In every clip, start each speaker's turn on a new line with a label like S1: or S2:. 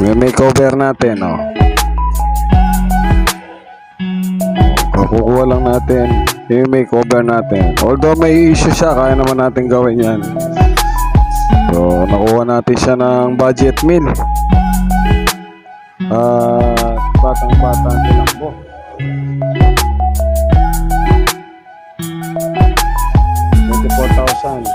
S1: May makeover natin, oh. Kukuha lang natin yung makeover natin. Although may issue siya, kaya naman natin gawin yan. So, nakuha natin siya ng budget meal. Batang-bata ang tinakbo. $24,000.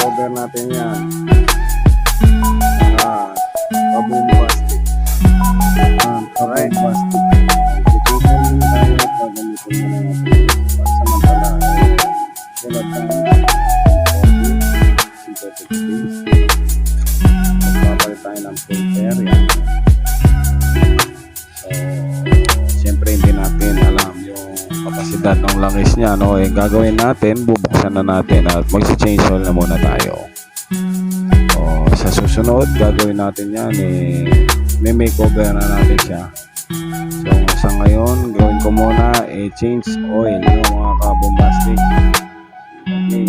S1: Cover natin yan. Pabumbastic. Alright. Pabumbastic. Itutuloy muna tayo at gagamitin muna natin. Samantala, tulad ng synthetic space. Magpapalit tayo ng filter yan. So, siyempre hindi natin alam yung kapasidad ng langis niya, no? Eh, gagawin natin, bubuksan na natin at mag-change oil na muna tayo. O, sa susunod, gagawin natin yan, eh, may makeover na natin siya. So, sa ngayon, gawin ko muna, change oil, no, mga kabombastic. Okay,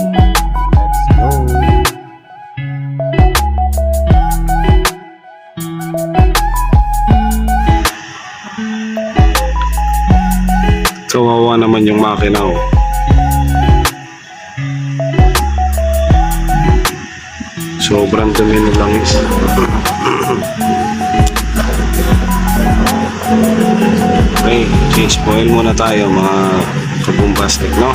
S1: let's go. Kawawa naman yung makina, oh. Sobrang dumi ng langis. Okay, change oil muna tayo mga kabombastic, no?